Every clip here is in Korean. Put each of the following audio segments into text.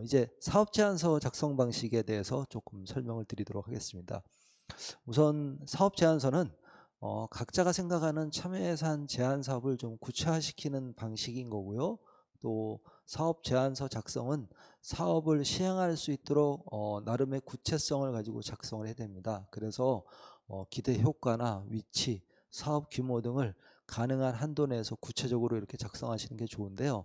이제 사업 제안서 작성 방식에 대해서 조금 설명을 드리도록 하겠습니다. 우선 사업 제안서는 각자가 생각하는 참여 예산 제안 사업을 좀 구체화시키는 방식인 거고요. 또 사업 제안서 작성은 사업을 시행할 수 있도록 나름의 구체성을 가지고 작성을 해야 됩니다. 그래서 기대 효과나 위치, 사업 규모 등을 가능한 한도 내에서 구체적으로 이렇게 작성하시는 게 좋은데요.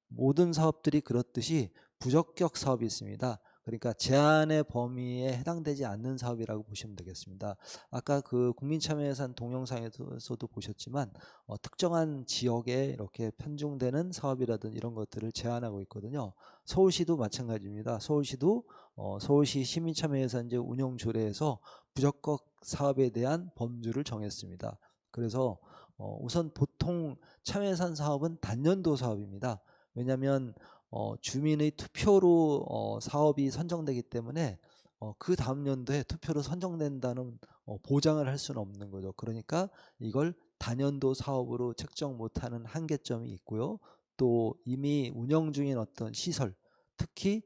모든 사업들이 그렇듯이 부적격 사업이 있습니다. 그러니까 제한의 범위에 해당되지 않는 사업이라고 보시면 되겠습니다. 아까 그 국민참여예산 동영상에서도 보셨지만 특정한 지역에 이렇게 편중되는 사업이라든 이런 것들을 제한하고 있거든요. 서울시도 마찬가지입니다. 서울시도 서울시 시민참여예산제 운영조례에서 부적격 사업에 대한 범주를 정했습니다. 그래서 우선 보통 참여예산 사업은 단년도 사업입니다. 왜냐하면 주민의 투표로 사업이 선정되기 때문에 그 다음 연도에 투표로 선정된다는 보장을 할 수는 없는 거죠. 그러니까 이걸 단연도 사업으로 책정 못하는 한계점이 있고요. 또 이미 운영 중인 어떤 시설, 특히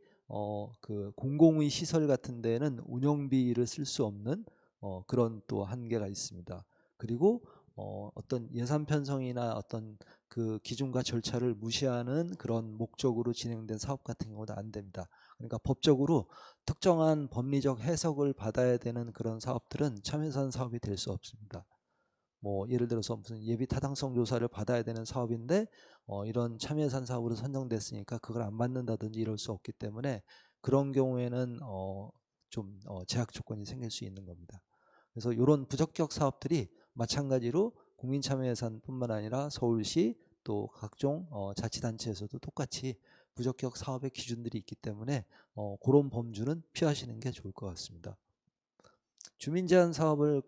그 공공의 시설 같은 데는 운영비를 쓸 수 없는 그런 또 한계가 있습니다. 그리고 어떤 예산 편성이나 어떤 그 기준과 절차를 무시하는 그런 목적으로 진행된 사업 같은 경우도 안 됩니다. 그러니까 법적으로 특정한 법리적 해석을 받아야 되는 그런 사업들은 참여예산 사업이 될 수 없습니다. 뭐 예를 들어서 무슨 예비 타당성 조사를 받아야 되는 사업인데 이런 참여예산 사업으로 선정됐으니까 그걸 안 받는다든지 이럴 수 없기 때문에 그런 경우에는 좀 제약 조건이 생길 수 있는 겁니다. 그래서 이런 부적격 사업들이 마찬가지로 국민참여예산뿐만 아니라 서울시 또 각종 자치단체에서도 똑같이 부적격 사업의 기준들이 있기 때문에 그런 범주는 피하시는 게 좋을 것 같습니다. 주민제한 사업을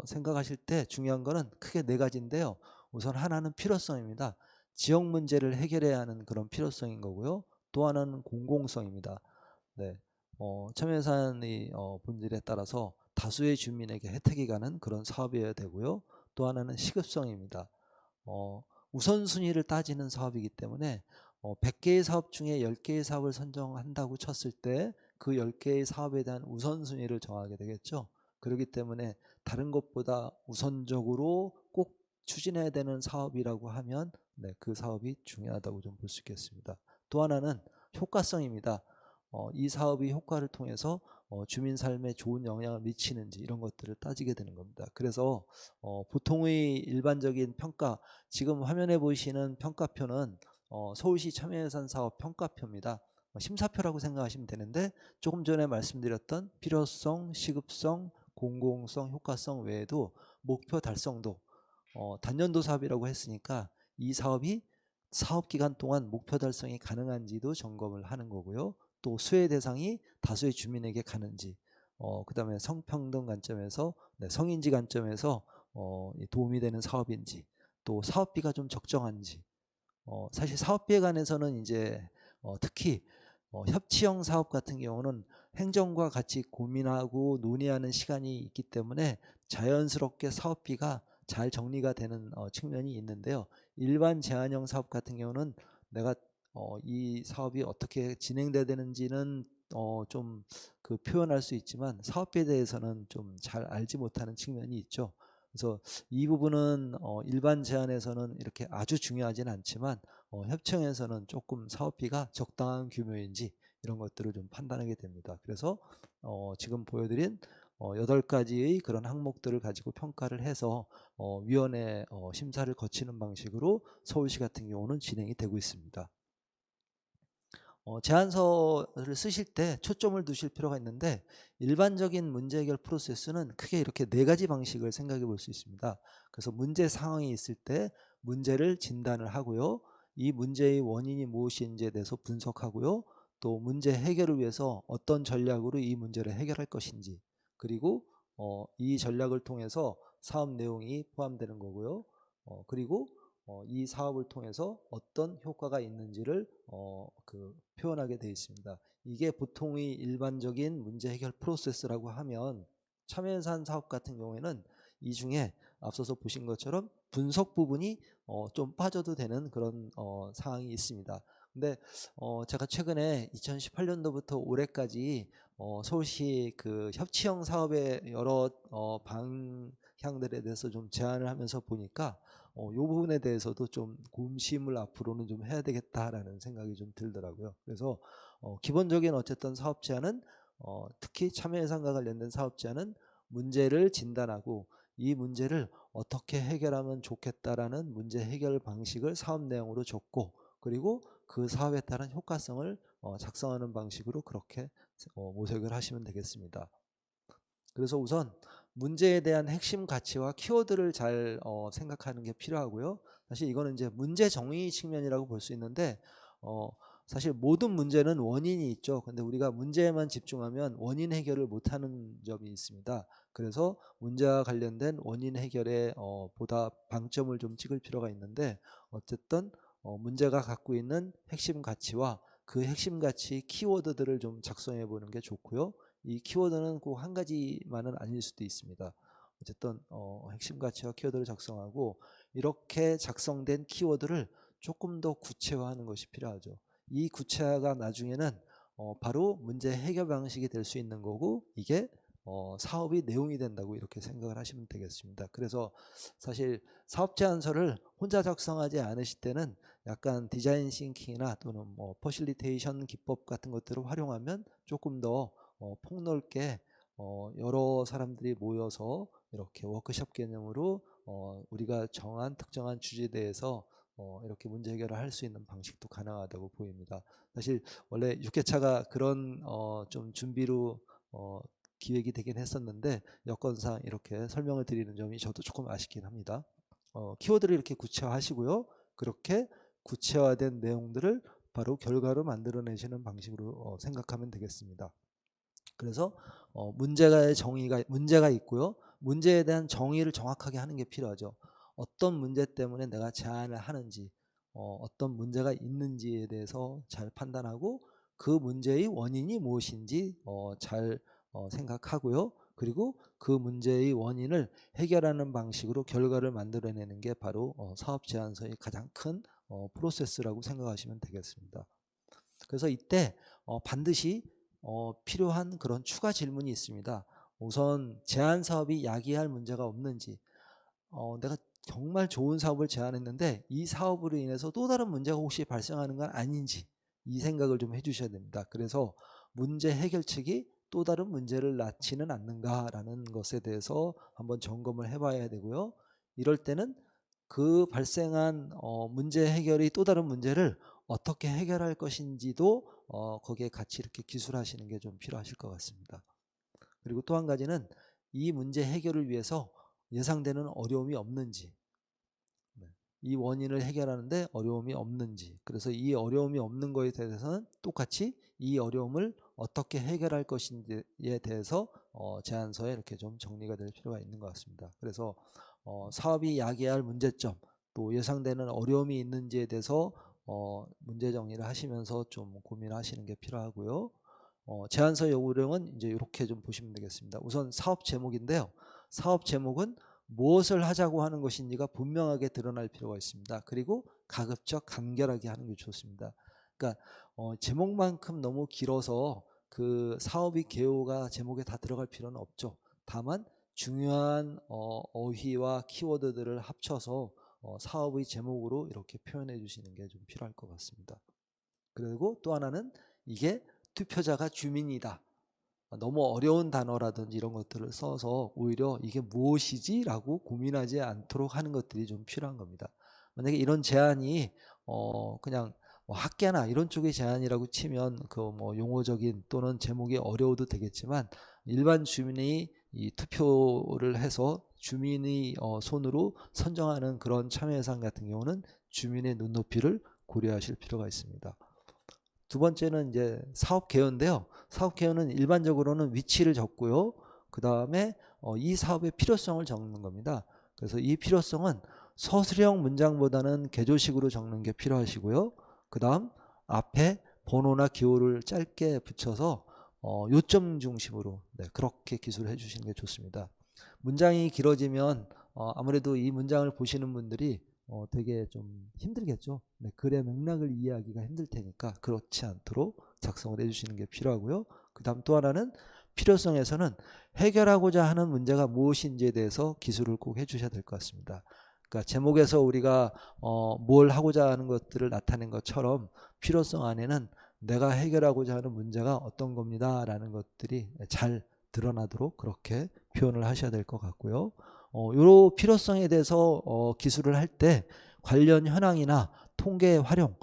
생각하실 때 중요한 거는 크게 네 가지인데요. 우선 하나는 필요성입니다. 지역 문제를 해결해야 하는 그런 필요성인 거고요. 또 하나는 공공성입니다. 네, 참여예산의 본질에 따라서 다수의 주민에게 혜택이 가는 그런 사업이어야 되고요. 또 하나는 시급성입니다. 우선순위를 따지는 사업이기 때문에 100개의 사업 중에 10개의 사업을 선정한다고 쳤을 때 그 10개의 사업에 대한 우선순위를 정하게 되겠죠. 그렇기 때문에 다른 것보다 우선적으로 꼭 추진해야 되는 사업이라고 하면 그 사업이 중요하다고 좀 볼 수 있겠습니다. 또 하나는 효과성입니다. 이 사업의 효과를 통해서 주민 삶에 좋은 영향을 미치는지 이런 것들을 따지게 되는 겁니다. 그래서 보통의 일반적인 평가, 지금 화면에 보이시는 평가표는 서울시 참여예산 사업 평가표입니다. 심사표라고 생각하시면 되는데 조금 전에 말씀드렸던 필요성, 시급성, 공공성, 효과성 외에도 목표 달성도, 단년도 사업이라고 했으니까 이 사업이 사업 기간 동안 목표 달성이 가능한지도 점검을 하는 거고요. 또 수혜 대상이 다수의 주민에게 가는지, 그 다음에 성평등 관점에서, 성인지 관점에서 도움이 되는 사업인지, 또 사업비가 좀 적정한지. 사실 사업비에 관해서는 이제 특히 협치형 사업 같은 경우는 행정과 같이 고민하고 논의하는 시간이 있기 때문에 자연스럽게 사업비가 잘 정리가 되는 측면이 있는데요. 일반 제한형 사업 같은 경우는 내가 이 사업이 어떻게 진행돼야 되는지는 좀 그 표현할 수 있지만 사업비에 대해서는 좀 잘 알지 못하는 측면이 있죠. 그래서 이 부분은 일반 제한에서는 이렇게 아주 중요하지는 않지만 협청에서는 조금 사업비가 적당한 규모인지 이런 것들을 좀 판단하게 됩니다. 그래서 지금 보여드린 8가지의 그런 항목들을 가지고 평가를 해서 위원회 심사를 거치는 방식으로 서울시 같은 경우는 진행이 되고 있습니다. 제안서를 쓰실 때 초점을 두실 필요가 있는데 일반적인 문제 해결 프로세스는 크게 이렇게 4가지 방식을 생각해 볼 수 있습니다. 그래서 문제 상황이 있을 때 문제를 진단을 하고요. 이 문제의 원인이 무엇인지에 대해서 분석하고요. 또 문제 해결을 위해서 어떤 전략으로 이 문제를 해결할 것인지, 그리고 이 전략을 통해서 사업 내용이 포함되는 거고요. 그리고 이 사업을 통해서 어떤 효과가 있는지를 표현하게 되어 있습니다. 이게 보통의 일반적인 문제 해결 프로세스라고 하면 참여예산 사업 같은 경우에는 이 중에 앞서서 보신 것처럼 분석 부분이 좀 빠져도 되는 그런 사항이 있습니다. 근데 제가 최근에 2018년도부터 올해까지 서울시 그 협치형 사업의 여러 방향들에 대해서 좀 제안을 하면서 보니까 요 부분에 대해서도 좀 고심을 앞으로는 좀 해야 되겠다라는 생각이 좀 들더라고요. 그래서 기본적인 어쨌든 사업 제안은 특히 참여 예산과 관련된 사업 제안은 문제를 진단하고 이 문제를 어떻게 해결하면 좋겠다라는 문제 해결 방식을 사업 내용으로 줬고, 그리고 그 사업에 따른 효과성을 작성하는 방식으로 그렇게 모색을 하시면 되겠습니다. 그래서 우선 문제에 대한 핵심 가치와 키워드를 잘 생각하는 게 필요하고요. 사실 이거는 이제 문제 정의 측면이라고 볼 수 있는데 사실 모든 문제는 원인이 있죠. 근데 우리가 문제에만 집중하면 원인 해결을 못하는 점이 있습니다. 그래서 문제와 관련된 원인 해결에 보다 방점을 좀 찍을 필요가 있는데, 어쨌든 문제가 갖고 있는 핵심 가치와 그 핵심 가치 키워드들을 좀 작성해 보는 게 좋고요. 이 키워드는 꼭 한 가지만은 아닐 수도 있습니다. 어쨌든 핵심 가치와 키워드를 작성하고, 이렇게 작성된 키워드를 조금 더 구체화하는 것이 필요하죠. 이 구체화가 나중에는 바로 문제 해결 방식이 될 수 있는 거고, 이게 사업의 내용이 된다고 이렇게 생각을 하시면 되겠습니다. 그래서 사실 사업 제안서를 혼자 작성하지 않으실 때는 약간 디자인 싱킹이나 또는 뭐 퍼실리테이션 기법 같은 것들을 활용하면 조금 더 폭넓게 여러 사람들이 모여서 이렇게 워크숍 개념으로 우리가 정한 특정한 주제에 대해서 이렇게 문제 해결을 할 수 있는 방식도 가능하다고 보입니다. 사실 원래 6회차가 그런 좀 준비로 기획이 되긴 했었는데, 여건상 이렇게 설명을 드리는 점이 저도 조금 아쉽긴 합니다. 키워드를 이렇게 구체화하시고요. 그렇게 구체화된 내용들을 바로 결과로 만들어내시는 방식으로 생각하면 되겠습니다. 그래서 문제가 있고요. 문제에 대한 정의를 정확하게 하는 게 필요하죠. 어떤 문제 때문에 내가 제안을 하는지, 어떤 문제가 있는지에 대해서 잘 판단하고, 그 문제의 원인이 무엇인지 잘 생각하고요. 그리고 그 문제의 원인을 해결하는 방식으로 결과를 만들어내는 게 바로 사업 제안서의 가장 큰 프로세스라고 생각하시면 되겠습니다. 그래서 이때 반드시 필요한 그런 추가 질문이 있습니다. 우선 제안 사업이 야기할 문제가 없는지, 내가 정말 좋은 사업을 제안했는데 이 사업으로 인해서 또 다른 문제가 혹시 발생하는 건 아닌지, 이 생각을 좀 해주셔야 됩니다. 그래서 문제 해결책이 또 다른 문제를 낳지는 않는가라는 것에 대해서 한번 점검을 해봐야 되고요. 이럴 때는 그 발생한 문제 해결이 또 다른 문제를 어떻게 해결할 것인지도 거기에 같이 이렇게 기술하시는 게 좀 필요하실 것 같습니다. 그리고 또 한 가지는 이 문제 해결을 위해서 예상되는 어려움이 없는지, 이 원인을 해결하는데 어려움이 없는지, 그래서 이 어려움이 없는 거에 대해서는 똑같이 이 어려움을 어떻게 해결할 것인지에 대해서 제안서에 이렇게 좀 정리가 될 필요가 있는 것 같습니다. 그래서 사업이 야기할 문제점, 또 예상되는 어려움이 있는지에 대해서 문제 정리를 하시면서 좀 고민하시는 게 필요하고요. 제안서 요구령은 이제 이렇게 좀 보시면 되겠습니다. 우선 사업 제목인데요. 사업 제목은 무엇을 하자고 하는 것인지가 분명하게 드러날 필요가 있습니다. 그리고 가급적 간결하게 하는 게 좋습니다. 그러니까 제목만큼 너무 길어서 그 사업의 개요가 제목에 다 들어갈 필요는 없죠. 다만 중요한 어휘와 키워드들을 합쳐서 사업의 제목으로 이렇게 표현해 주시는 게 좀 필요할 것 같습니다. 그리고 또 하나는 이게 투표자가 주민이다, 너무 어려운 단어라든지 이런 것들을 써서 오히려 이게 무엇이지? 라고 고민하지 않도록 하는 것들이 좀 필요한 겁니다. 만약에 이런 제안이 그냥 뭐 학계나 이런 쪽의 제안이라고 치면 그 뭐 용어적인 또는 제목이 어려워도 되겠지만, 일반 주민이 이 투표를 해서 주민의 손으로 선정하는 그런 참여 예산 같은 경우는 주민의 눈높이를 고려하실 필요가 있습니다. 두 번째는 이제 사업 개요인데요. 사업 개요는 일반적으로는 위치를 적고요. 그 다음에 이 사업의 필요성을 적는 겁니다. 그래서 이 필요성은 서술형 문장보다는 개조식으로 적는 게 필요하시고요. 그 다음 앞에 번호나 기호를 짧게 붙여서 요점 중심으로 그렇게 기술해 주시는 게 좋습니다. 문장이 길어지면 아무래도 이 문장을 보시는 분들이 되게 좀 힘들겠죠. 네, 글의 맥락을 이해하기가 힘들 테니까 그렇지 않도록 작성을 해주시는 게 필요하고요. 그 다음 또 하나는 필요성에서는 해결하고자 하는 문제가 무엇인지에 대해서 기술을 꼭 해주셔야 될 것 같습니다. 그러니까 제목에서 우리가 뭘 하고자 하는 것들을 나타낸 것처럼 필요성 안에는 내가 해결하고자 하는 문제가 어떤 겁니다 라는 것들이 잘 드러나도록 그렇게 표현을 하셔야 될 것 같고요. 요 필요성에 대해서 기술을 할 때 관련 현황이나 통계 활용,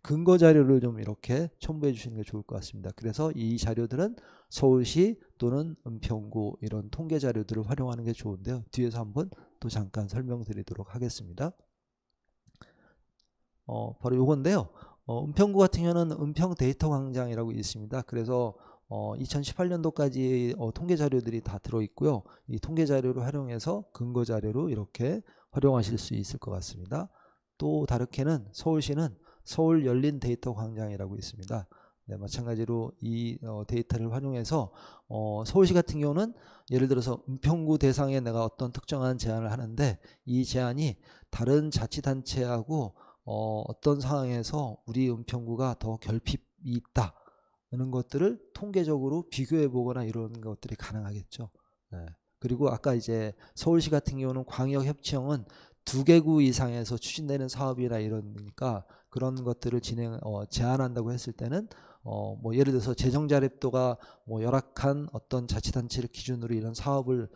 근거 자료를 좀 이렇게 첨부해 주시는 게 좋을 것 같습니다. 그래서 이 자료들은 서울시 또는 은평구 이런 통계 자료들을 활용하는 게 좋은데요. 뒤에서 한번 또 잠깐 설명드리도록 하겠습니다. 바로 요건데요. 은평구 같은 경우는 은평 데이터 광장이라고 있습니다. 그래서 2018년도까지 통계 자료들이 다 들어있고요. 이 통계 자료를 활용해서 근거 자료로 이렇게 활용하실 수 있을 것 같습니다. 또 다르게는 서울시는 서울 열린 데이터 광장이라고 있습니다. 네, 마찬가지로 이 데이터를 활용해서 서울시 같은 경우는 예를 들어서 은평구 대상에 내가 어떤 특정한 제안을 하는데 이 제안이 다른 자치단체하고 어떤 상황에서 우리 은평구가 더 결핍이 있다 하는 것들을 통계적으로 비교해 보거나 이런 것들이 가능하겠죠. 네. 그리고 아까 이제 서울시 같은 경우는 광역협치형은 2개구 이상에서 추진되는 사업이나 이러니까 그런 것들을 제안한다고 했을 때는 뭐 예를 들어서 재정 자립도가 뭐 열악한 어떤 자치단체를 기준으로 이런 사업을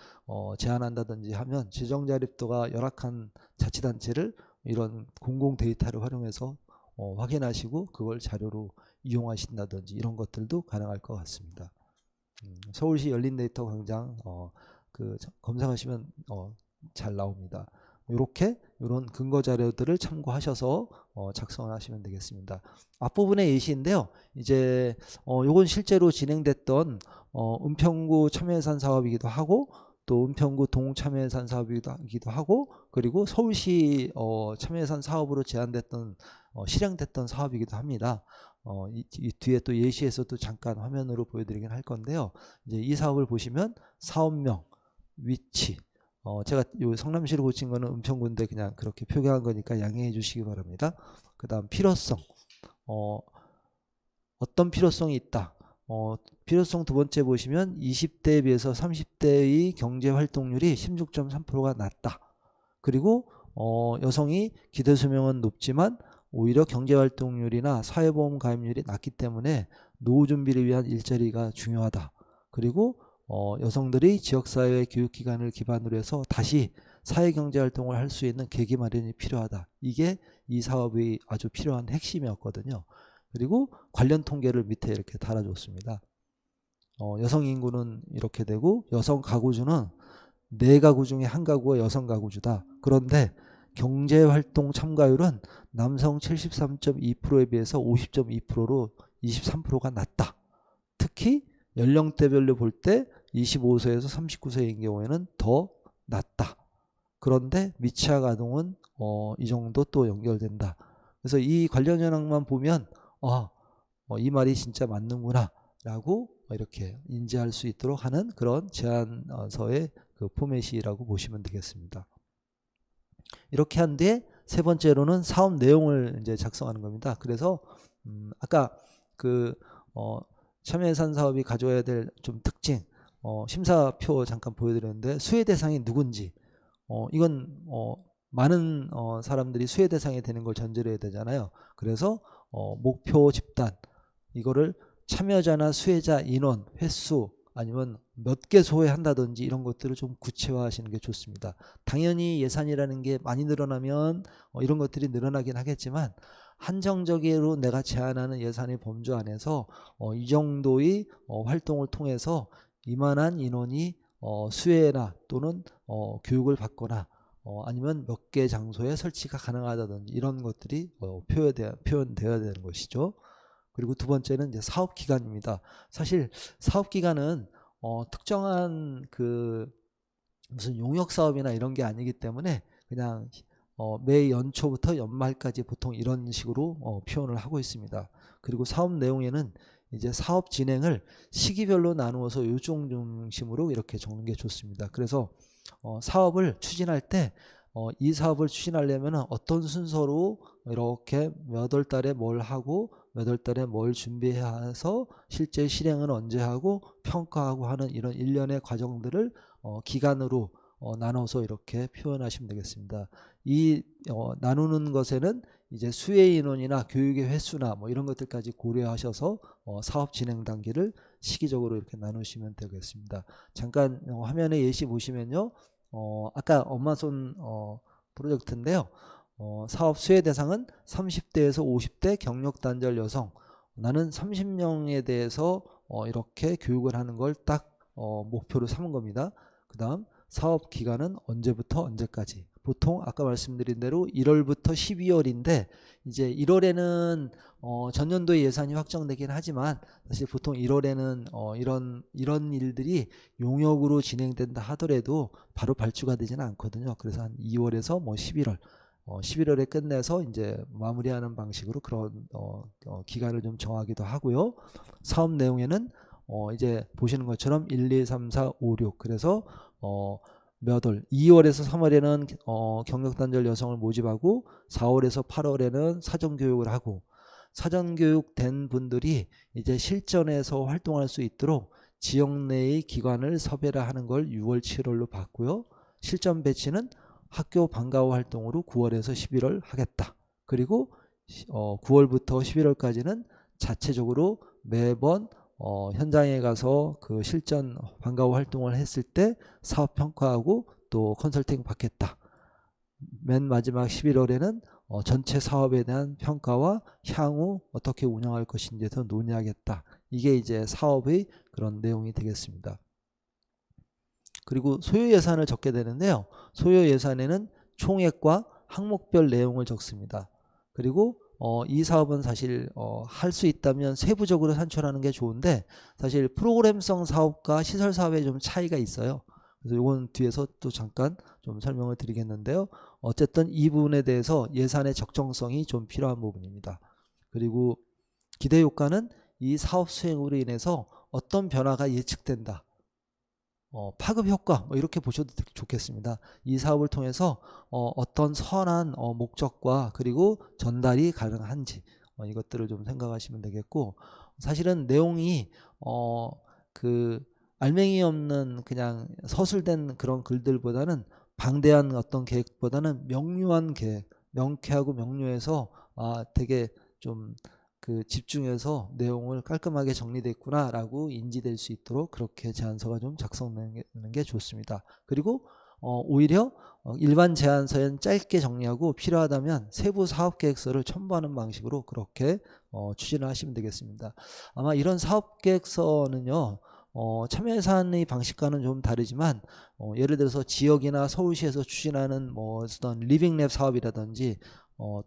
제안한다든지 하면 재정 자립도가 열악한 자치단체를 이런 공공 데이터를 활용해서 확인하시고 그걸 자료로 이용하신다든지 이런 것들도 가능할 것 같습니다. 서울시 열린 데이터 광장 검색하시면 잘 나옵니다. 이렇게 이런 근거 자료들을 참고하셔서 작성을 하시면 되겠습니다. 앞부분의 예시인데요. 이제 요건 실제로 진행됐던 은평구 참여예산 사업이기도 하고 또 은평구 동참여예산 사업이기도 하고 그리고 서울시 참여예산 사업으로 제안됐던 실행됐던 사업이기도 합니다. 이 뒤에 또 예시에서도 잠깐 화면으로 보여드리긴 할 건데요. 이제 이 사업을 보시면 사업명, 위치, 제가 요 성남시로 고친 거는 은평구인데 그냥 그렇게 표기한 거니까 양해해 주시기 바랍니다. 그 다음 필요성, 어떤 필요성이 있다. 필요성 두 번째 보시면 20대에 비해서 30대의 경제 활동률이 16.3%가 낮다. 그리고 여성이 기대 수명은 높지만 오히려 경제 활동률이나 사회보험 가입률이 낮기 때문에 노후 준비를 위한 일자리가 중요하다. 그리고 여성들이 지역사회 교육기관을 기반으로 해서 다시 사회경제활동을 할 수 있는 계기 마련이 필요하다. 이게 이 사업의 아주 필요한 핵심이었거든요. 그리고 관련 통계를 밑에 이렇게 달아줬습니다. 여성 인구는 이렇게 되고 여성 가구주는 4가구 중에 1가구가 여성 가구주다. 그런데 경제활동 참가율은 남성 73.2%에 비해서 50.2%로 23%가 낮다. 특히 연령대별로 볼 때 25세에서 39세인 경우에는 더 낮다. 그런데 미취학 아동은 이 정도 또 연결된다. 그래서 이 관련 현황만 보면 이 말이 진짜 맞는구나 라고 이렇게 인지할 수 있도록 하는 그런 제안서의 그 포맷이라고 보시면 되겠습니다. 이렇게 한 뒤에 세 번째로는 사업 내용을 이제 작성하는 겁니다. 그래서 아까 그 참여예산 사업이 가져야 될 좀 특징, 심사표 잠깐 보여드렸는데 수혜 대상이 누군지, 이건 많은 사람들이 수혜 대상이 되는 걸 전제로 해야 되잖아요. 그래서 목표 집단, 이거를 참여자나 수혜자 인원, 횟수, 아니면 몇 개 소외한다든지 이런 것들을 좀 구체화하시는 게 좋습니다. 당연히 예산이라는 게 많이 늘어나면 이런 것들이 늘어나긴 하겠지만 한정적으로 내가 제한하는 예산의 범주 안에서 이 정도의 활동을 통해서 이만한 인원이 수혜나 또는 교육을 받거나 아니면 몇 개 장소에 설치가 가능하다든지 이런 것들이 표현되어야 되는 것이죠. 그리고 두 번째는 이제 사업 기간입니다. 사실 사업 기간은 특정한 그 무슨 용역 사업이나 이런 게 아니기 때문에 그냥 매 연초부터 연말까지 보통 이런 식으로 표현을 하고 있습니다. 그리고 사업 내용에는 이제 사업 진행을 시기별로 나누어서 요청 중심으로 이렇게 적는 게 좋습니다. 그래서 사업을 추진할 때 이 사업을 추진하려면 어떤 순서로 이렇게 몇 월 달에 뭘 하고 몇 월 달에 뭘 준비해서 실제 실행은 언제 하고 평가하고 하는 이런 일련의 과정들을 기간으로 나눠서 이렇게 표현하시면 되겠습니다. 이 나누는 것에는 이제 수의 인원이나 교육의 횟수나 뭐 이런 것들까지 고려하셔서 사업 진행 단계를 시기적으로 이렇게 나누시면 되겠습니다. 잠깐 화면에 예시 보시면요. 아까 엄마손 프로젝트인데요. 사업 수혜 대상은 30대에서 50대 경력 단절 여성. 나는 30명에 대해서 이렇게 교육을 하는 걸 딱 목표로 삼은 겁니다. 그 다음 사업 기간은 언제부터 언제까지. 보통 아까 말씀드린 대로 1월부터 12월인데 이제 1월에는 전년도에 예산이 확정되긴 하지만 사실 보통 1월에는 이런 일들이 용역으로 진행된다 하더라도 바로 발주가 되지는 않거든요. 그래서 한 2월에서 뭐 11월 11월에 끝내서 이제 마무리하는 방식으로 그런 기간을 좀 정하기도 하고요. 사업 내용에는 이제 보시는 것처럼 1, 2, 3, 4, 5, 6 그래서 몇 월 2월에서 3월에는 경력단절 여성을 모집하고 4월에서 8월에는 사전교육을 하고 사전교육 된 분들이 이제 실전에서 활동할 수 있도록 지역 내의 기관을 섭외를 하는 걸 6월 7월로 봤고요. 실전 배치는 학교 방과후 활동으로 9월에서 11월 하겠다. 그리고 9월부터 11월까지는 자체적으로 매번 현장에 가서 그 실전 방과후 활동을 했을 때 사업 평가하고 또 컨설팅 받겠다. 맨 마지막 11월에는 전체 사업에 대한 평가와 향후 어떻게 운영할 것인지에 대해서 논의하겠다. 이게 이제 사업의 그런 내용이 되겠습니다. 그리고 소요 예산을 적게 되는데요. 소요 예산에는 총액과 항목별 내용을 적습니다. 그리고 이 사업은 사실 할 수 있다면 세부적으로 산출하는 게 좋은데 사실 프로그램성 사업과 시설 사업에 좀 차이가 있어요. 그래서 이건 뒤에서 또 잠깐 좀 설명을 드리겠는데요. 어쨌든 이 부분에 대해서 예산의 적정성이 좀 필요한 부분입니다. 그리고 기대 효과는 이 사업 수행으로 인해서 어떤 변화가 예측된다. 파급 효과 뭐 이렇게 보셔도 좋겠습니다. 이 사업을 통해서 어떤 선한 목적과 그리고 전달이 가능한지 이것들을 좀 생각하시면 되겠고 사실은 내용이 그 알맹이 없는 그냥 서술된 그런 글들보다는 방대한 어떤 계획보다는 명료한 계획, 명쾌하고 명료해서 되게 좀 그 집중해서 내용을 깔끔하게 정리되어 있구나라고 인지될 수 있도록 그렇게 제안서가 좀 작성되는 게 좋습니다. 그리고 오히려 일반 제안서엔 짧게 정리하고 필요하다면 세부 사업계획서를 첨부하는 방식으로 그렇게 추진을 하시면 되겠습니다. 아마 이런 사업계획서는요. 참여예산의 방식과는 좀 다르지만 예를 들어서 지역이나 서울시에서 추진하는 뭐 어떤 리빙랩 사업이라든지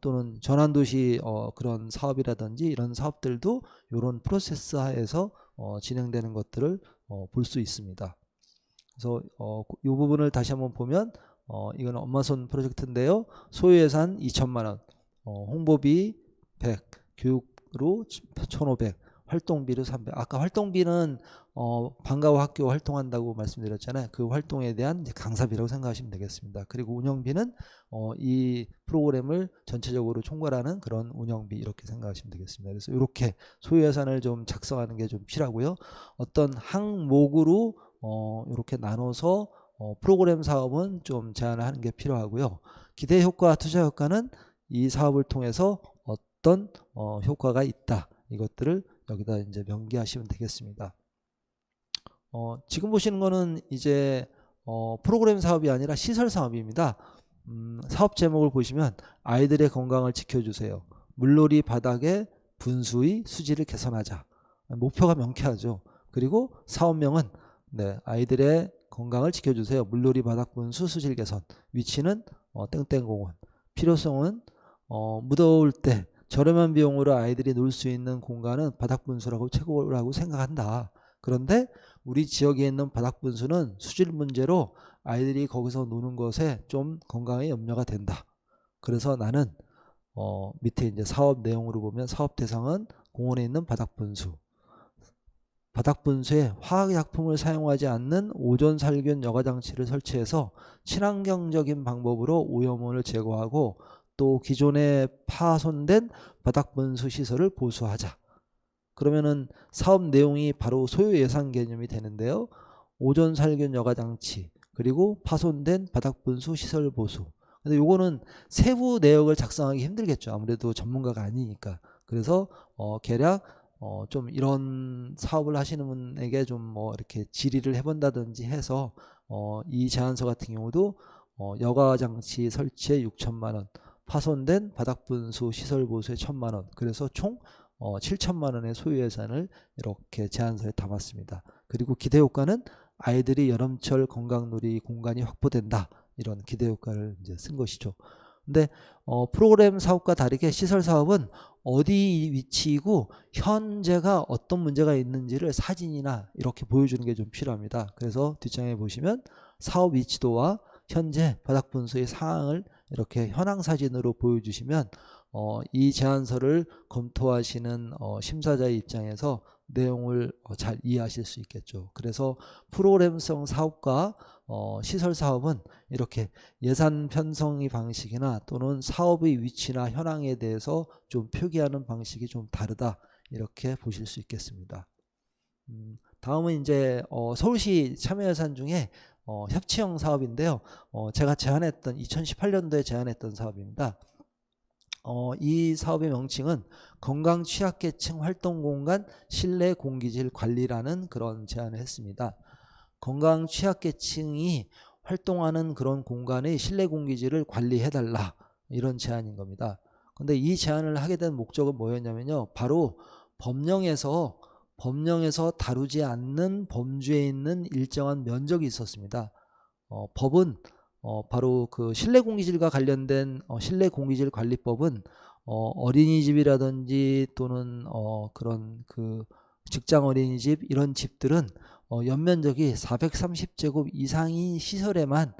또는 전환도시 그런 사업이라든지 이런 사업들도 이런 프로세스 하에서 진행되는 것들을 볼 수 있습니다. 그래서 이 부분을 다시 한번 보면 이건 엄마손 프로젝트인데요. 소요예산 2천만원, 홍보비 100, 교육으로 1,500, 활동비로 300. 아까 활동비는 방과후 학교 활동한다고 말씀드렸잖아요. 그 활동에 대한 강사비라고 생각하시면 되겠습니다. 그리고 운영비는 이 프로그램을 전체적으로 총괄하는 그런 운영비 이렇게 생각하시면 되겠습니다. 그래서 이렇게 소요예산을 좀 작성하는 게 좀 필요하고요. 어떤 항목으로 이렇게 나눠서 프로그램 사업은 좀 제안을 하는 게 필요하고요. 기대 효과, 투자 효과는 이 사업을 통해서 어떤 효과가 있다. 이것들을 여기다 이제 명기하시면 되겠습니다. 지금 보시는 거는 이제 프로그램 사업이 아니라 시설 사업입니다. 사업 제목을 보시면 아이들의 건강을 지켜주세요. 물놀이 바닥의 분수의 수질을 개선하자. 목표가 명쾌하죠. 그리고 사업명은 아이들의 건강을 지켜주세요. 물놀이 바닥 분수 수질 개선. 위치는 땡땡공원. 필요성은 무더울 때 저렴한 비용으로 아이들이 놀 수 있는 공간은 바닥 분수라고 최고라고 생각한다. 그런데 우리 지역에 있는 바닥 분수는 수질 문제로 아이들이 거기서 노는 것에 좀 건강에 염려가 된다. 그래서 나는 밑에 이제 사업 내용으로 보면 사업 대상은 공원에 있는 바닥 분수. 바닥 분수에 화학약품을 사용하지 않는 오존살균 여과장치를 설치해서 친환경적인 방법으로 오염원을 제거하고 또 기존에 파손된 바닥 분수 시설을 보수하자. 그러면은 사업 내용이 바로 소요 예산 개념이 되는데요. 오존살균 여과장치 그리고 파손된 바닥 분수 시설 보수. 근데 요거는 세부 내역을 작성하기 힘들겠죠. 아무래도 전문가가 아니니까. 그래서 계략 좀 이런 사업을 하시는 분에게 좀 뭐 이렇게 질의를 해본다든지 해서 이 제안서 같은 경우도 여과장치 설치에 6천만 원, 파손된 바닥 분수 시설 보수에 1천만 원. 그래서 총 7천만 원의 소요 예산을 이렇게 제안서에 담았습니다. 그리고 기대 효과는 아이들이 여름철 건강놀이 공간이 확보된다. 이런 기대 효과를 이제 쓴 것이죠. 근데 프로그램 사업과 다르게 시설 사업은 어디 위치이고 현재가 어떤 문제가 있는지를 사진이나 이렇게 보여주는 게 좀 필요합니다. 그래서 뒷장에 보시면 사업 위치도와 현재 바닥 분수의 상황을 이렇게 현황 사진으로 보여주시면 이 제안서를 검토하시는 심사자의 입장에서 내용을 잘 이해하실 수 있겠죠. 그래서 프로그램성 사업과 시설 사업은 이렇게 예산 편성의 방식이나 또는 사업의 위치나 현황에 대해서 좀 표기하는 방식이 좀 다르다 이렇게 보실 수 있겠습니다. 다음은 이제 서울시 참여 예산 중에 협치형 사업인데요. 제가 제안했던 2018년도에 제안했던 사업입니다. 이 사업의 명칭은 건강 취약계층 활동공간 실내 공기질 관리라는 그런 제안을 했습니다. 건강 취약계층이 활동하는 그런 공간의 실내 공기질을 관리해달라 이런 제안인 겁니다. 근데 이 제안을 하게 된 목적은 뭐였냐면요. 바로 법령에서 다루지 않는 범주에 있는 일정한 면적이 있었습니다. 법은 바로 그 실내 공기질과 관련된 실내 공기질 관리법은 어린이집이라든지 또는 그런 그 직장 어린이집 이런 집들은 연면적이 430제곱 이상인 시설에만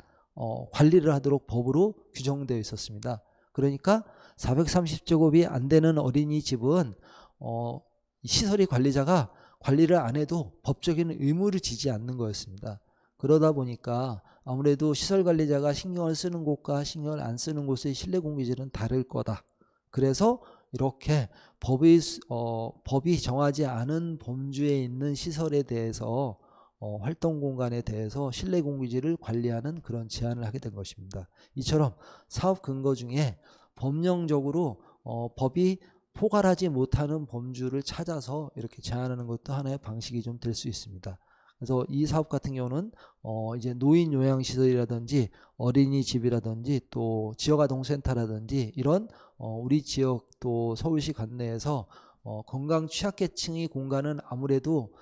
관리를 하도록 법으로 규정되어 있었습니다. 그러니까 430제곱이 안 되는 어린이집은 시설의 관리자가 관리를 안 해도 법적인 의무를 지지 않는 거였습니다. 그러다 보니까 아무래도 시설 관리자가 신경을 쓰는 곳과 신경을 안 쓰는 곳의 실내 공기질은 다를 거다. 그래서 이렇게 법이 정하지 않은 범주에 있는 시설에 대해서 활동 공간에 대해서 실내 공기질을 관리하는 그런 제안을 하게 된 것입니다. 이처럼 사업 근거 중에 법령적으로 법이 포괄하지 못하는 범주를 찾아서 이렇게 제안하는 것도 하나의 방식이 좀 될 수 있습니다. 그래서 이 사업 같은 경우는 이제 노인 요양시설이라든지 어린이집이라든지 또 지역아동센터라든지 이런 우리 지역 또 서울시 관내에서 건강 취약계층의 공간은 아무래도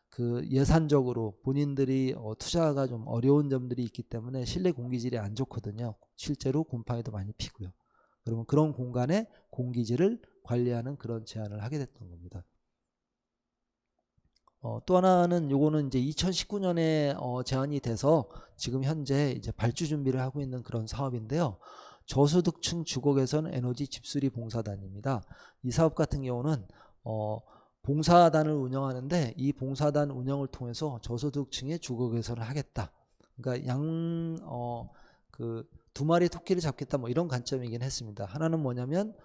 그 예산적으로 본인들이 투자가 좀 어려운 점들이 있기 때문에 실내 공기질이 안 좋거든요. 실제로 곰팡이도 많이 피고요. 그러면 그런 공간에 공기질을 관리하는 그런 제안을 하게 됐던 겁니다. 또 하나는 요거는 이제 2019년에 제안이 돼서 지금 현재 이제 발주 준비를 하고 있는 그런 사업인데요. 저소득층 주거 개선 에너지 집수리 봉사단입니다. 이 사업 같은 경우는 봉사단을 운영하는데 이 봉사단 운영을 통해서 저소득층의 주거 개선을 하겠다. 그러니까 그 두 마리 토끼를 잡겠다 뭐 이런 관점이긴 했습니다. 하나는 뭐냐면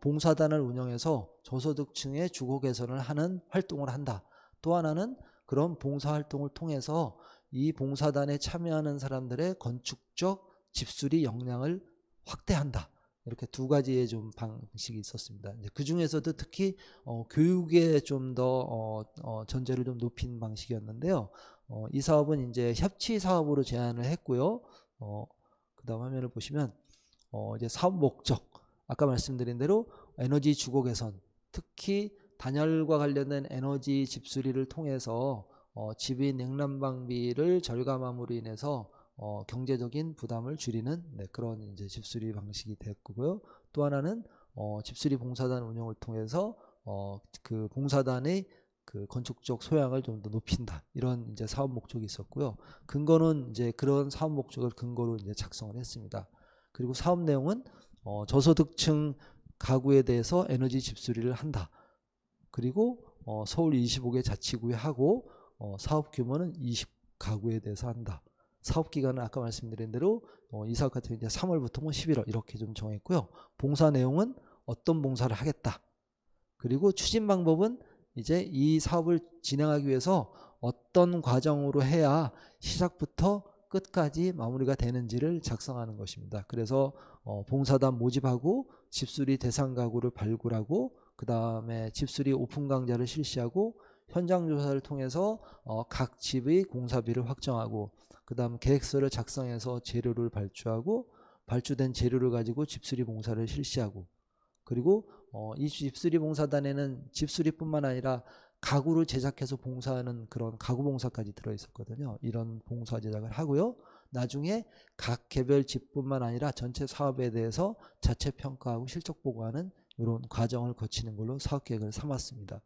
봉사단을 운영해서 저소득층의 주거 개선을 하는 활동을 한다. 또 하나는 그런 봉사활동을 통해서 이 봉사단에 참여하는 사람들의 건축적 집수리 역량을 확대한다. 이렇게 두 가지의 좀 방식이 있었습니다. 그 중에서도 특히 교육에 좀 더 전제를 좀 높인 방식이었는데요. 이 사업은 이제 협치 사업으로 제안을 했고요. 그다음 화면을 보시면 이제 사업 목적 아까 말씀드린 대로 에너지 주거 개선, 특히 단열과 관련된 에너지 집수리를 통해서 집의 냉난방비를 절감함으로 인해서 경제적인 부담을 줄이는 그런 이제 집수리 방식이 됐고요. 또 하나는 집수리 봉사단 운영을 통해서 그 봉사단의 그 건축적 소양을 좀 더 높인다. 이런 이제 사업 목적이 있었고요. 근거는 이제 그런 사업 목적을 근거로 이제 작성을 했습니다. 그리고 사업 내용은 저소득층 가구에 대해서 에너지 집수리를 한다. 그리고 서울 25개 자치구에 하고 사업 규모는 20가구에 대해서 한다. 사업 기간은 아까 말씀드린 대로 이 사업 같은 경우 이제 3월부터 뭐 11월 이렇게 좀 정했고요. 봉사 내용은 어떤 봉사를 하겠다. 그리고 추진 방법은 이제 이 사업을 진행하기 위해서 어떤 과정으로 해야 시작부터 끝까지 마무리가 되는지를 작성하는 것입니다. 그래서 봉사단 모집하고 집수리 대상 가구를 발굴하고 그 다음에 집수리 오픈 강좌를 실시하고 현장 조사를 통해서 각 집의 공사비를 확정하고 그 다음 계획서를 작성해서 재료를 발주하고 발주된 재료를 가지고 집수리 봉사를 실시하고 그리고 이 집수리 봉사단에는 집수리뿐만 아니라 가구를 제작해서 봉사하는 그런 가구 봉사까지 들어있었거든요. 이런 봉사 제작을 하고요. 나중에 각 개별 집뿐만 아니라 전체 사업에 대해서 자체 평가하고 실적 보고하는 이런 과정을 거치는 걸로 사업계획을 삼았습니다.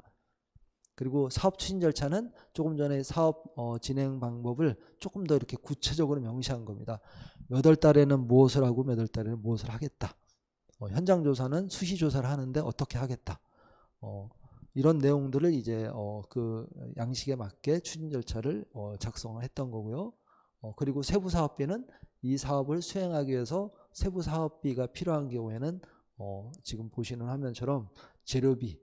그리고 사업 추진 절차는 조금 전에 사업 진행 방법을 조금 더 이렇게 구체적으로 명시한 겁니다. 몇 월 달에는 무엇을 하고 몇 월 달에는 무엇을 하겠다. 현장 조사는 수시 조사를 하는데 어떻게 하겠다. 이런 내용들을 이제 그 양식에 맞게 추진 절차를 작성을 했던 거고요. 그리고 세부 사업비는 이 사업을 수행하기 위해서 세부 사업비가 필요한 경우에는 지금 보시는 화면처럼 재료비,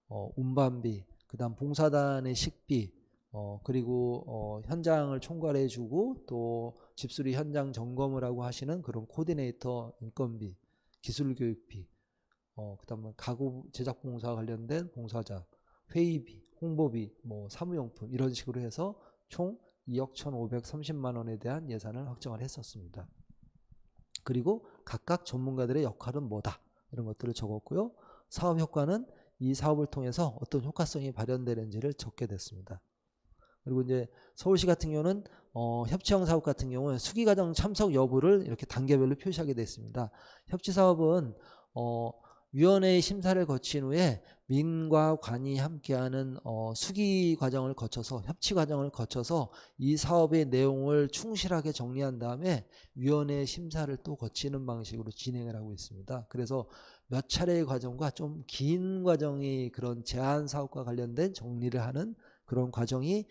운반비, 그 다음 봉사단의 식비, 그리고 현장을 총괄해 주고 또 집수리 현장 점검을 하고 하시는 그런 코디네이터 인건비, 기술교육비, 그 다음에 가구 제작 봉사 관련된 봉사자, 회의비, 홍보비, 뭐 사무용품 이런 식으로 해서 총 2억 1,530만 원에 대한 예산을 확정을 했었습니다. 그리고 각각 전문가들의 역할은 뭐다 이런 것들을 적었고요. 사업 효과는 이 사업을 통해서 어떤 효과성이 발현되는지를 적게 됐습니다. 그리고 이제 서울시 같은 경우는 협치형 사업 같은 경우는 수기과정 참석 여부를 이렇게 단계별로 표시하게 됐습니다. 협치사업은 위원회의 심사를 거친 후에 민과 관이 함께하는 수기 과정을 거쳐서 협치 과정을 거쳐서 이 사업의 내용을 충실하게 정리한 다음에 위원회의 심사를 또 거치는 방식으로 진행을 하고 있습니다. 그래서 몇 차례의 과정과 좀 긴 과정이 그런 제안 사업과 관련된 정리를 하는 그런 과정이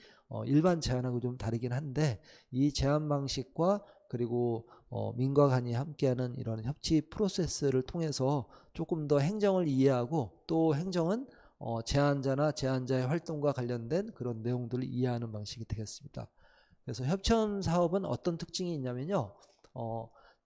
일반 제안하고 좀 다르긴 한데 이 제안 방식과 그리고 민과 관이 함께하는 이런 협치 프로세스를 통해서 조금 더 행정을 이해하고 또 행정은 제안자나 제안자의 활동과 관련된 그런 내용들을 이해하는 방식이 되겠습니다. 그래서 협치형 사업은 어떤 특징이 있냐면요.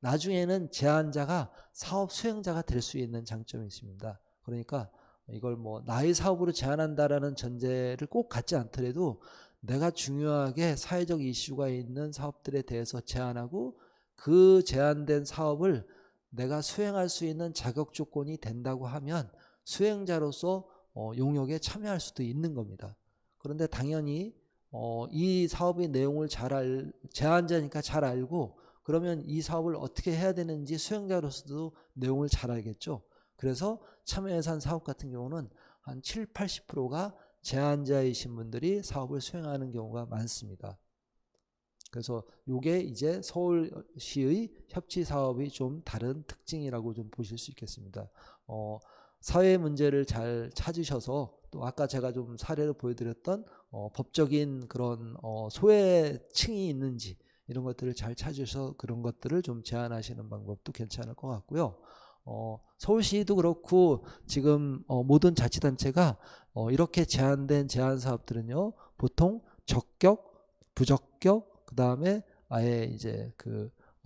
나중에는 제안자가 사업 수행자가 될 수 있는 장점이 있습니다. 그러니까 이걸 뭐 나의 사업으로 제안한다라는 전제를 꼭 갖지 않더라도 내가 중요하게 사회적 이슈가 있는 사업들에 대해서 제안하고 그 제안된 사업을 내가 수행할 수 있는 자격 조건이 된다고 하면 수행자로서 용역에 참여할 수도 있는 겁니다. 그런데 당연히 이 사업의 내용을 제안자니까 잘 알고 그러면 이 사업을 어떻게 해야 되는지 수행자로서도 내용을 잘 알겠죠. 그래서 참여예산 사업 같은 경우는 한 7, 80%가 제안자이신 분들이 사업을 수행하는 경우가 많습니다. 그래서 이게 이제 서울시의 협치 사업이 좀 다른 특징이라고 좀 보실 수 있겠습니다. 사회 문제를 잘 찾으셔서 또 아까 제가 좀 사례를 보여드렸던 법적인 그런 소외층이 있는지 이런 것들을 잘 찾으셔서 그런 것들을 좀 제안하시는 방법도 괜찮을 것 같고요. 서울시도 그렇고 지금 모든 자치단체가 이렇게 제안된 제안 사업들은요 보통 적격, 부적격, 그 다음에 아예 이제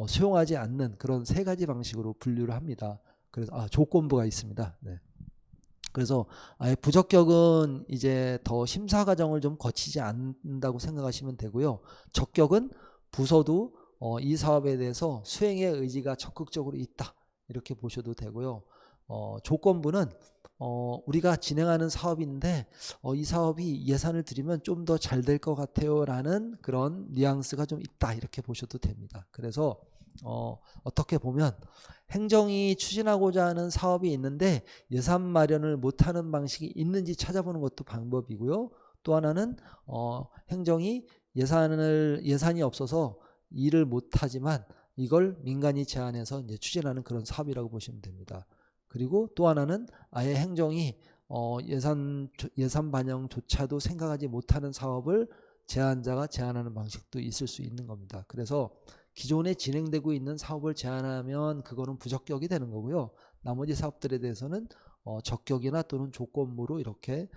수용하지 않는 그런 세 가지 방식으로 분류를 합니다. 그래서 조건부가 있습니다. 네. 그래서 아예 부적격은 이제 더 심사 과정을 좀 거치지 않는다고 생각하시면 되고요. 적격은 부서도 이 사업에 대해서 수행의 의지가 적극적으로 있다 이렇게 보셔도 되고요. 조건부는 우리가 진행하는 사업인데 이 사업이 예산을 들이면 좀 더 잘 될 것 같아요 라는 그런 뉘앙스가 좀 있다 이렇게 보셔도 됩니다. 그래서 어떻게 보면 행정이 추진하고자 하는 사업이 있는데 예산 마련을 못하는 방식이 있는지 찾아보는 것도 방법이고요. 또 하나는 행정이 예산이 없어서 일을 못하지만 이걸 민간이 제안해서 이제 추진하는 그런 사업이라고 보시면 됩니다. 그리고 또 하나는 아예 행정이 예산 반영조차도 생각하지 못하는 사업을 제안자가 제안하는 방식도 있을 수 있는 겁니다. 그래서 기존에 진행되고 있는 사업을 제안하면 그거는 부적격이 되는 거고요. 나머지 사업들에 대해서는 적격이나 또는 조건부로 이렇게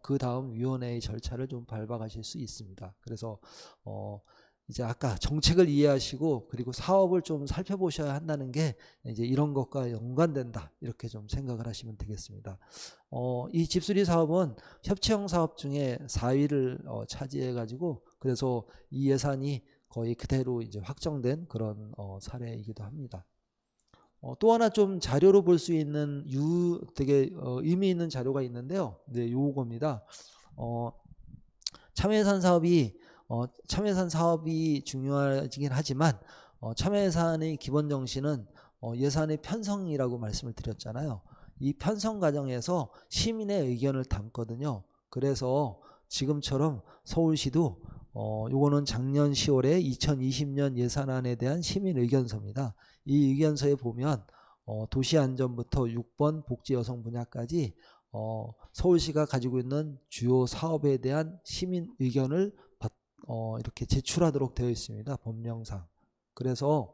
그 다음 위원회의 절차를 좀 밟아가실 수 있습니다. 그래서 이제 아까 정책을 이해하시고 그리고 사업을 좀 살펴보셔야 한다는 게 이제 이런 것과 연관된다, 이렇게 좀 생각을 하시면 되겠습니다. 이 집수리 사업은 협치형 사업 중에 4위를 차지해 가지고, 그래서 이 예산이 거의 그대로 이제 확정된 그런 사례이기도 합니다. 또 하나 좀 자료로 볼 수 있는 되게 의미 있는 자료가 있는데요. 네, 요겁니다. 참여예산 사업이 중요하긴 하지만 참여예산의 기본 정신은 예산의 편성이라고 말씀을 드렸잖아요. 이 편성 과정에서 시민의 의견을 담거든요. 그래서 지금처럼 서울시도 요거는 작년 10월에 2020년 예산안에 대한 시민 의견서입니다. 이 의견서에 보면 도시안전부터 6번 복지여성 분야까지 서울시가 가지고 있는 주요 사업에 대한 시민 의견을 이렇게 제출하도록 되어 있습니다. 법령상. 그래서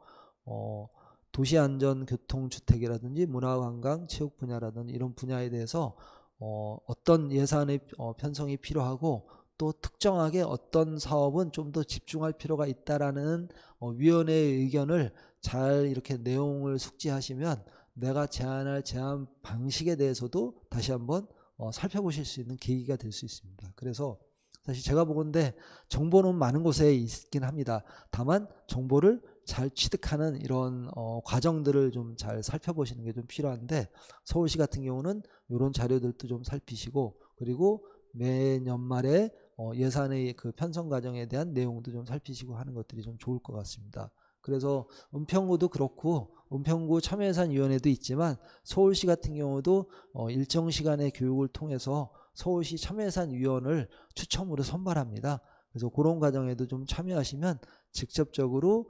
도시안전, 교통주택이라든지 문화관광, 체육 분야라든지 이런 분야에 대해서 어떤 예산의 편성이 필요하고 또 특정하게 어떤 사업은 좀 더 집중할 필요가 있다라는 위원회의 의견을 잘 이렇게 내용을 숙지하시면 내가 제안할 제안 방식에 대해서도 다시 한번 살펴보실 수 있는 계기가 될 수 있습니다. 그래서 사실 제가 보건대 정보는 많은 곳에 있긴 합니다. 다만 정보를 잘 취득하는 이런 과정들을 좀 잘 살펴보시는 게 좀 필요한데, 서울시 같은 경우는 이런 자료들도 좀 살피시고, 그리고 매년 말에 예산의 그 편성 과정에 대한 내용도 좀 살피시고 하는 것들이 좀 좋을 것 같습니다. 그래서 은평구도 그렇고 은평구 참여예산위원회도 있지만 서울시 같은 경우도 일정 시간의 교육을 통해서 서울시 참여예산위원을 추첨으로 선발합니다. 그래서 그런 과정에도 좀 참여하시면 직접적으로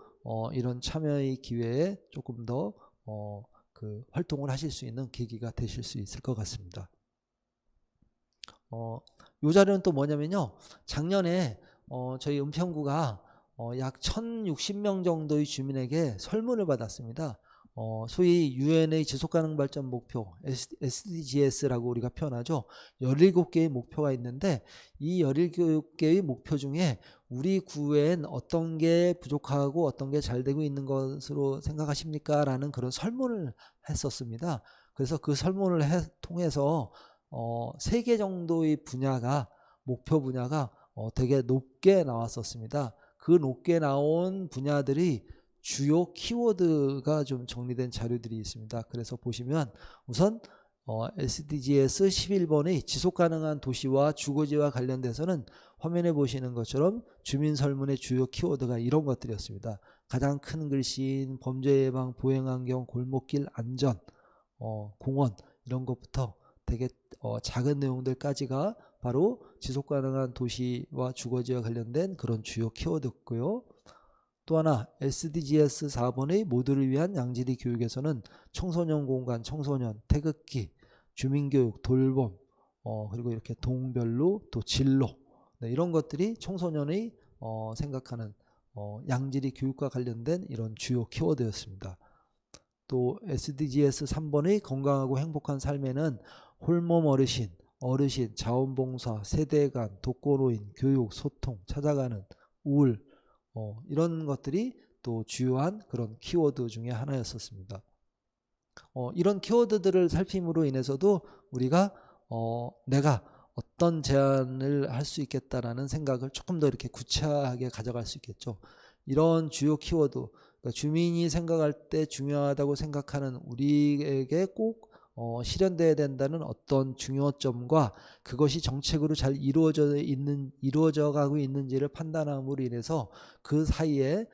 이런 참여의 기회에 조금 더 그 활동을 하실 수 있는 계기가 되실 수 있을 것 같습니다. 이 자료는 또 뭐냐면요, 작년에 저희 은평구가 약 1060명 정도의 주민에게 설문을 받았습니다. 소위 유엔의 지속가능발전 목표 SDGs라고 우리가 표현하죠. 17개의 목표가 있는데 이 17개의 목표 중에 우리 구엔 어떤 게 부족하고 어떤 게 잘 되고 있는 것으로 생각하십니까? 라는 그런 설문을 했었습니다. 그래서 그 설문을 통해서 3개 정도의 분야가, 목표 분야가 되게 높게 나왔었습니다. 그 높게 나온 분야들이 주요 키워드가 좀 정리된 자료들이 있습니다. 그래서 보시면 우선 SDGs 11번의 지속가능한 도시와 주거지와 관련돼서는 화면에 보시는 것처럼 주민설문의 주요 키워드가 이런 것들이었습니다. 가장 큰 글씨인 범죄 예방, 보행환경, 골목길 안전, 공원, 이런 것부터 되게 작은 내용들까지가 바로 지속가능한 도시와 주거지와 관련된 그런 주요 키워드였고요. 또 하나 SDGs 4번의 모두를 위한 양질의 교육에서는 청소년 공간, 청소년, 태극기, 주민교육, 돌봄, 그리고 이렇게 동별로 또 진로, 네, 이런 것들이 청소년의 생각하는 양질의 교육과 관련된 이런 주요 키워드였습니다. 또 SDGs 3번의 건강하고 행복한 삶에는 홀몸 어르신, 자원봉사, 세대간, 독거노인, 교육, 소통, 찾아가는 우울, 이런 것들이 또 주요한 그런 키워드 중에 하나였었습니다. 이런 키워드들을 살핌으로 인해서도 우리가 내가 어떤 제안을 할 수 있겠다라는 생각을 조금 더 이렇게 구체하게 가져갈 수 있겠죠. 이런 주요 키워드, 그러니까 주민이 생각할 때 중요하다고 생각하는 우리에게 꼭 실현돼야 된다는 어떤 중요점과 그것이 정책으로 잘 이루어져 가고 있는지를 판단함으로 인해서 그 사이에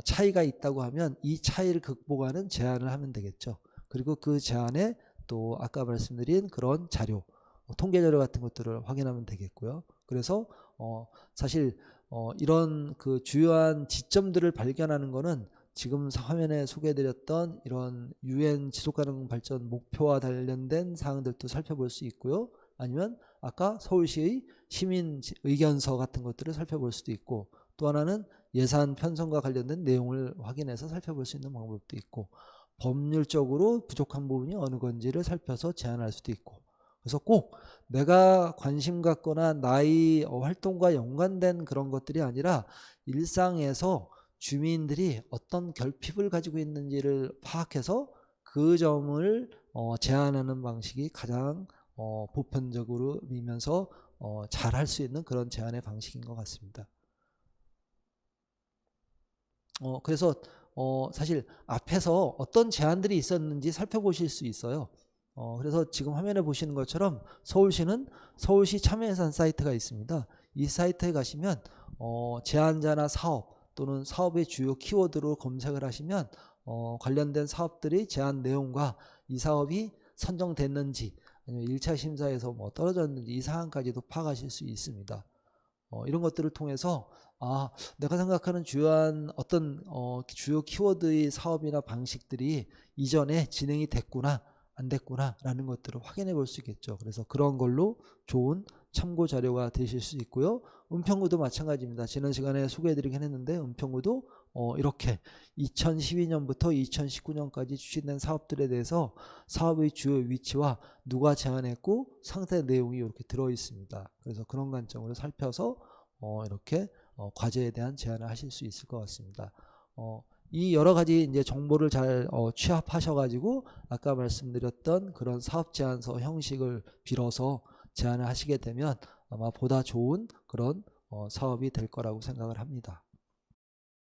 차이가 있다고 하면 이 차이를 극복하는 제안을 하면 되겠죠. 그리고 그 제안에 또 아까 말씀드린 그런 자료, 통계 자료 같은 것들을 확인하면 되겠고요. 그래서 사실 이런 그 주요한 지점들을 발견하는 거는 지금 화면에 소개해드렸던 이런 UN 지속가능 발전 목표와 관련된 사항들도 살펴볼 수 있고요. 아니면 아까 서울시의 시민 의견서 같은 것들을 살펴볼 수도 있고, 또 하나는 예산 편성과 관련된 내용을 확인해서 살펴볼 수 있는 방법도 있고, 법률적으로 부족한 부분이 어느 건지를 살펴서 제안할 수도 있고, 그래서 꼭 내가 관심 갖거나 나의 활동과 연관된 그런 것들이 아니라 일상에서 주민들이 어떤 결핍을 가지고 있는지를 파악해서 그 점을 제안하는 방식이 가장 보편적으로 이면서 잘 할 수 있는 그런 제안의 방식인 것 같습니다. 그래서 사실 앞에서 어떤 제안들이 있었는지 살펴보실 수 있어요. 그래서 지금 화면에 보시는 것처럼 서울시는 서울시 참여예산 사이트가 있습니다. 이 사이트에 가시면 제안자나 사업 또는 사업의 주요 키워드로 검색을 하시면 관련된 사업들의 제안 내용과 이 사업이 선정됐는지 아니면 1차 심사에서 뭐 떨어졌는지 이 사항까지도 파악하실 수 있습니다. 이런 것들을 통해서 내가 생각하는 주요한 어떤 주요 키워드의 사업이나 방식들이 이전에 진행이 됐구나 안 됐구나 라는 것들을 확인해 볼 수 있겠죠. 그래서 그런 걸로 좋은 참고 자료가 되실 수 있고요. 은평구도 마찬가지입니다. 지난 시간에 소개해 드리긴 했는데 은평구도 이렇게 2012년부터 2019년까지 추진된 사업들에 대해서 사업의 주요 위치와 누가 제안했고 상세 내용이 이렇게 들어 있습니다. 그래서 그런 관점으로 살펴서 이렇게 과제에 대한 제안을 하실 수 있을 것 같습니다. 이 여러 가지 이제 정보를 잘 취합하셔가지고 아까 말씀드렸던 그런 사업 제안서 형식을 빌어서 제안을 하시게 되면 아마 보다 좋은 그런 사업이 될 거라고 생각을 합니다.